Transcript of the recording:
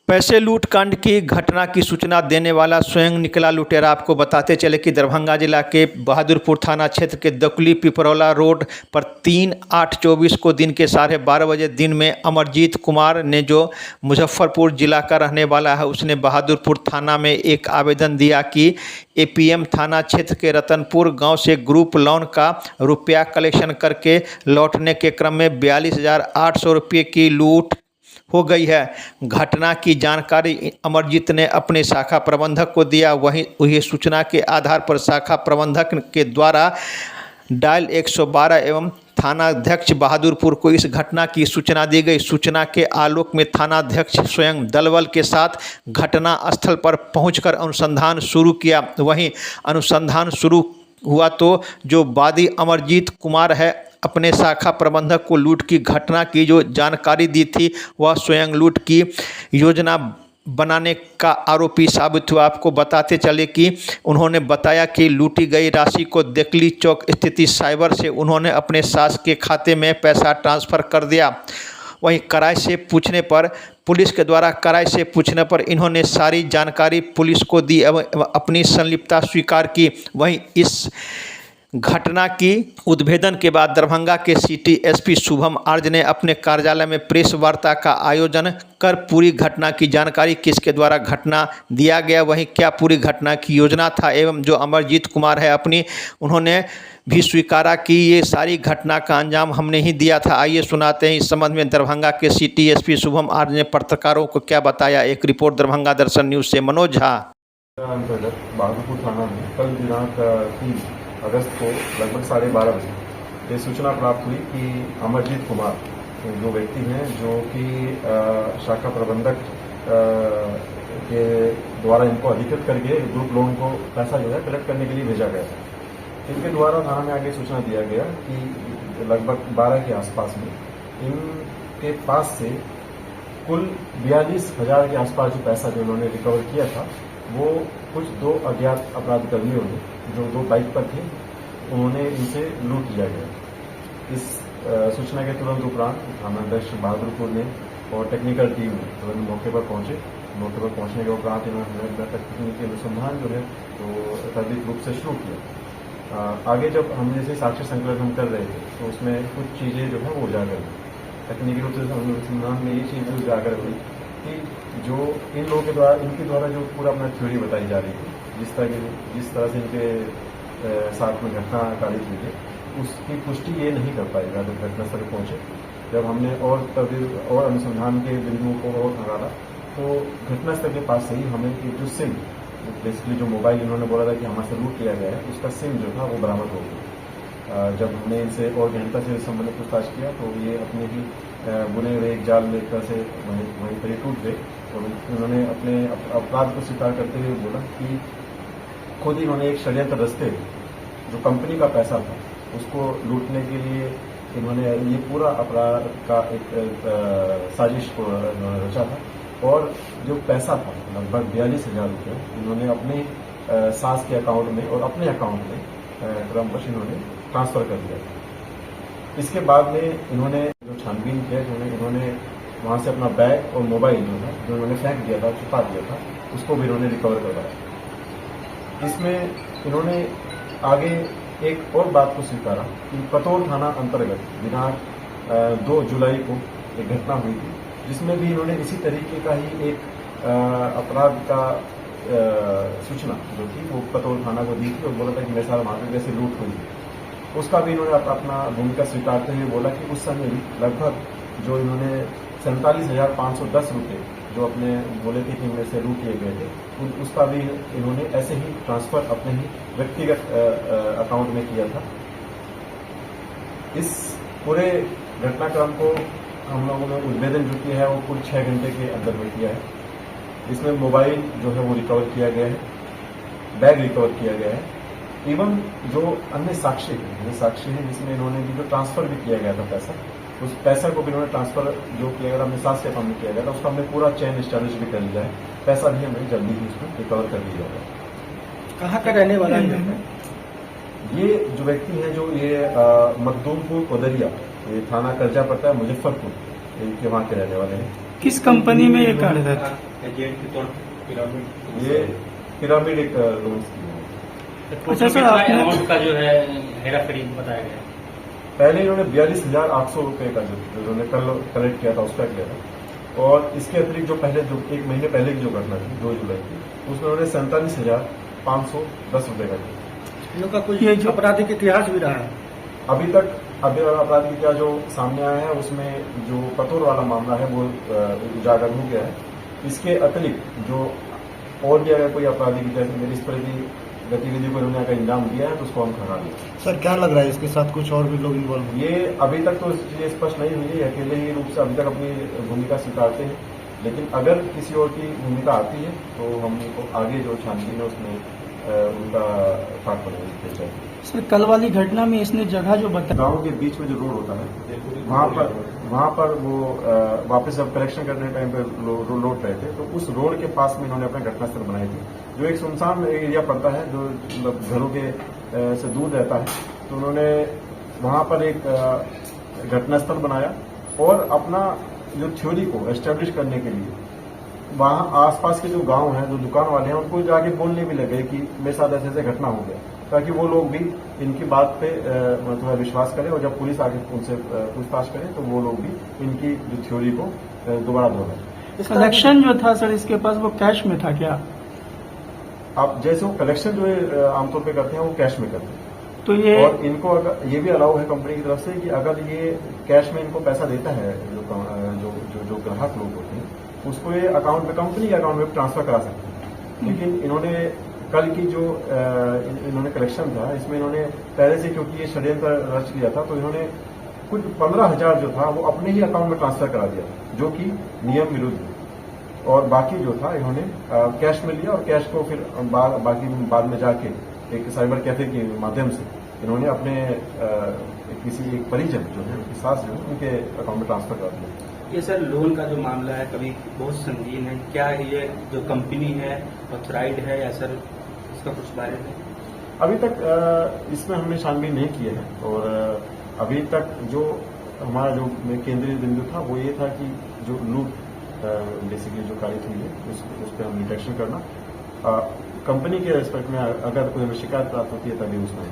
पैसे लूट कांड की घटना की सूचना देने वाला स्वयं निकला लुटेरा। आपको बताते चले कि दरभंगा जिला के बहादुरपुर थाना क्षेत्र के दकुली पिपरौला रोड पर 3/8/24 को दिन के 12:30 बजे दिन में अमरजीत कुमार ने, जो मुजफ्फरपुर जिला का रहने वाला है, उसने बहादुरपुर थाना में एक आवेदन दिया कि एपीएम थाना क्षेत्र के रतनपुर गांव से ग्रुप लोन का रुपया कलेक्शन करके लौटने के क्रम में 42,800 रुपये की लूट हो गई है। घटना की जानकारी अमरजीत ने अपने शाखा प्रबंधक को दिया। वही सूचना के आधार पर शाखा प्रबंधक के द्वारा डायल 112 एवं थानाध्यक्ष बहादुरपुर को इस घटना की सूचना दी गई। सूचना के आलोक में थानाध्यक्ष स्वयं दलबल के साथ घटना स्थल पर पहुंचकर अनुसंधान शुरू किया। वहीं अनुसंधान शुरू हुआ तो जो वादी अमरजीत कुमार है, अपने शाखा प्रबंधक को लूट की घटना की जो जानकारी दी थी, वह स्वयं लूट की योजना बनाने का आरोपी साबित हुआ। आपको बताते चले कि उन्होंने बताया कि लूटी गई राशि को देखली चौक स्थित साइबर से उन्होंने अपने सास के खाते में पैसा ट्रांसफ़र कर दिया। वहीं पुलिस के द्वारा कराई से पूछने पर इन्होंने सारी जानकारी पुलिस को दी एवं अपनी संलिप्तता स्वीकार की। वहीं इस घटना की उद्भेदन के बाद दरभंगा के सिटी एसपी शुभम आर्ज ने अपने कार्यालय में प्रेस वार्ता का आयोजन कर पूरी घटना की जानकारी किसके द्वारा घटना दिया गया, वहीं क्या पूरी घटना की योजना था एवं जो अमरजीत कुमार है उन्होंने भी स्वीकारा कि ये सारी घटना का अंजाम हमने ही दिया था। आइए सुनाते हैं इस संबंध में दरभंगा के सिटी एसपी शुभम आर्ज ने पत्रकारों को क्या बताया। एक रिपोर्ट दरभंगा दर्शन न्यूज़ से मनोज झा। बहादुरपुर थाना में कल दिनांक 3 अगस्त को लगभग 12:30 बजे ये सूचना प्राप्त हुई कि अमरजीत कुमार जो व्यक्ति हैं, जो कि शाखा प्रबंधक के द्वारा इनको अधिकृत करके ग्रुप लोन को पैसा जो है कलेक्ट करने के लिए भेजा गया था। इनके द्वारा थाना में आगे सूचना दिया गया कि लगभग 12 के आसपास में इनके पास से कुल 42,000 के आसपास जो पैसा जो उन्होंने रिकवर किया था, वो कुछ 2 अज्ञात अपराध कर्मियों ने, जो 2 बाइक पर थे, उन्होंने इनसे लूट लिया गया। इस सूचना के तुरंत उपरांत थानाध्यक्ष बहादुरपुर ने और टेक्निकल टीम ने तुरंत मौके पर पहुंचे। मौके पर पहुंचने के उपरांत इन्होंने तकनीकी अनुसंधान जो है तो त्वरित रूप से शुरू किया। आगे जब हम जैसे साक्ष्य संकलन हम कर रहे थे तो उसमें कुछ चीज़ें जो है वो उजागर हुई। तकनीकी रूप से अनुसंधान में ये चीज़ उजागर हुई कि जो इन लोगों के द्वारा, इनके द्वारा जो पूरा अपना थ्योरी बताई जा रही थी, जिस तरह से इनके साथ में घटना कारित हुई है, उसकी पुष्टि ये नहीं कर पाएगा जब घटनास्थल पर पहुंचे। जब हमने और अनुसंधान के बिंदुओं को और खंगाला तो घटनास्थल के पास से ही हमें एक जो सिम, बेसिकली जो मोबाइल इन्होंने बोला था कि हमारे से लूट किया गया है, उसका सिम जो था वो बरामद हो गया। जब हमने इनसे और गहनता से संबंधित पूछताछ किया तो ये अपने ही बुने हुए एक जाल में एक तरह से वहीं पर ही टूट गए और उन्होंने अपने अपराध को स्वीकार करते हुए बोला कि खुद इन्होंने एक षड्यंत्र रचते जो कंपनी का पैसा था उसको लूटने के लिए इन्होंने ये पूरा अपराध का एक साजिश को रचा था। और जो पैसा था लगभग 42,000 रुपये इन्होंने अपने सास के अकाउंट में और अपने अकाउंट में क्रमवश इन्होंने ट्रांसफ़र कर दिया। इसके बाद में इन्होंने जो छानबीन किया, इन्होंने वहाँ से अपना बैग और मोबाइल जो इन्होंने फेंक दिया था, छुपा दिया था, उसको भी इन्होंने रिकवर करवाया। इसमें इन्होंने आगे एक और बात को स्वीकारा कि पतोर थाना अंतर्गत दिनांक 2 जुलाई को एक घटना हुई थी, जिसमें भी इन्होंने इसी तरीके का ही एक अपराध का सूचना जो थी वो पतोर थाना को दी थी और बोला था कि मेरे साथ वहाँ पे जैसे लूट हुई। उसका भी इन्होंने अपना भूमिका स्वीकारते हुए बोला कि उस समय भी लगभग जो इन्होंने 47,510 रुपये जो अपने बोले थे कि इनमें से लूट किए गए थे, उसका भी इन्होंने ऐसे ही ट्रांसफ़र अपने ही व्यक्तिगत अकाउंट में किया था। इस पूरे घटनाक्रम को हम लोगों ने उद्भेदन जो किया है वो कुल 6 घंटे के अंदर में किया है। इसमें मोबाइल जो है वो रिकवर किया गया है, बैग रिकवर किया गया है, एवं जो अन्य साक्ष्य हैं जिसमें इन्होंने भी जो ट्रांसफ़र भी किया गया था पैसा, उस पैसा को भी इन्होंने ट्रांसफ़र जो किया गया था अपने सास के अकाउंट में किया गया था, उसका हमने पूरा चेन एस्टैब्लिश भी कर लिया है। पैसा भी हमें जल्दी ही उसको रिकवर कर लिया जाएगा। कहाँ का रहने वाला है ये जो व्यक्ति है, जो ये मखदूमपुर कोदरिया, ये थाना कर्जा पड़ता है मुजफ्फरपुर के, वहाँ के रहने वाले हैं। किस कंपनी में ये कार्यरत है? एजेंट के तौर पर ये पिरामिड एक लोन स्कीम है। अच्छा सर, आपने अमाउंट का जो है हेरा फेरी बताया गया है। पहले इन्होंने 42,800 रुपये का जो इन्होंने कल कलेक्ट किया था उसका किया था, और इसके अतिरिक्त जो पहले जो एक महीने पहले की जो घटना थी 2 जुलाई की, उसमें उन्होंने 47,510 रुपये का किया। इनका कोई ये जो आपराधिक इतिहास भी रहा है। अभी तक अपराधी का जो सामने आया है उसमें जो पतोर वाला मामला है वो उजागर हो गया है। इसके अतिरिक्त जो और भी अगर कोई आपराधिक जैसे मेरी इस तरह की गतिविधि को इन्होंने अगर अंजाम दिया है तो उसको हम खड़ा लेंगे। सर क्या लग रहा है इसके साथ कुछ और भी लोग इन्वॉल्व हैं? ये अभी तक तो चीजें स्पष्ट नहीं हुई है, अकेले ही रूप से अभी तक अपनी भूमिका स्वीकारते हैं, लेकिन अगर किसी और की भूमिका आती है तो हम उनको आगे जो छानबीन है उसमें उनका पार्ट बनाएंगे। सर कल वाली घटना में इसने जगह जो बताया, गांव के बीच में जो रोड होता है वहाँ पर वो वापस जब कलेक्शन करने टाइम पे लौट रहे थे तो उस रोड के पास में इन्होंने अपना घटनास्थल बनाई थी, जो एक सुनसान एरिया पड़ता है जो मतलब घरों के से दूर रहता है। तो उन्होंने वहाँ पर एक घटनास्थल बनाया और अपना जो थ्योरी को एस्टेब्लिश करने के लिए वहाँ आसपास के जो गांव हैं, जो दुकान वाले हैं, उनको जाके बोलने भी लगे कि मेरे साथ ऐसे ऐसे घटना हो गया, ताकि वो लोग भी इनकी बात पे मतलब विश्वास करें, और जब पुलिस आगे उनसे पूछताछ करे तो वो लोग भी इनकी जो थ्योरी को दोबारा दोहराएं। कलेक्शन जो था सर इसके पास वो कैश में था क्या? अब जैसे वो कलेक्शन जो है आमतौर पे करते हैं वो कैश में करते हैं, तो ये और इनको अगर ये भी अलाउ है कंपनी की तरफ से कि अगर ये कैश में इनको पैसा देता है जो ग्राहक लोग होते हैं उसको ये अकाउंट में, कंपनी के अकाउंट में ट्रांसफर करा सकते हैं। लेकिन इन्होंने कल की जो इन्होंने कलेक्शन था इसमें इन्होंने पहले से, क्योंकि ये षड्यंत्र रच लिया था, तो इन्होंने कुछ 15,000 जो था वो अपने ही अकाउंट में ट्रांसफर करा दिया, जो कि नियम विरुद्ध है, और बाकी जो था इन्होंने कैश में लिया, और कैश को फिर बाकी बाद में जाके एक साइबर कैफे के माध्यम से इन्होंने अपने किसी एक परिजन जो है, उनकी सास जो है, उनके अकाउंट में ट्रांसफर कर दिया। ये सर लोन का जो मामला है कभी बहुत संगीन है, क्या ये जो कंपनी है ऑथराइड है या सर इसका कुछ बारे में? अभी तक इसमें हमने छानबीन नहीं किया है, और अभी तक जो हमारा जो केंद्रीय बिंदु था वो ये था कि जो लूट बेसिकली जो कारित हुई है उस पर हम डिटेक्शन करना, कंपनी के रेस्पेक्ट में अगर कोई हमें शिकायत प्राप्त होती है तभी उसमें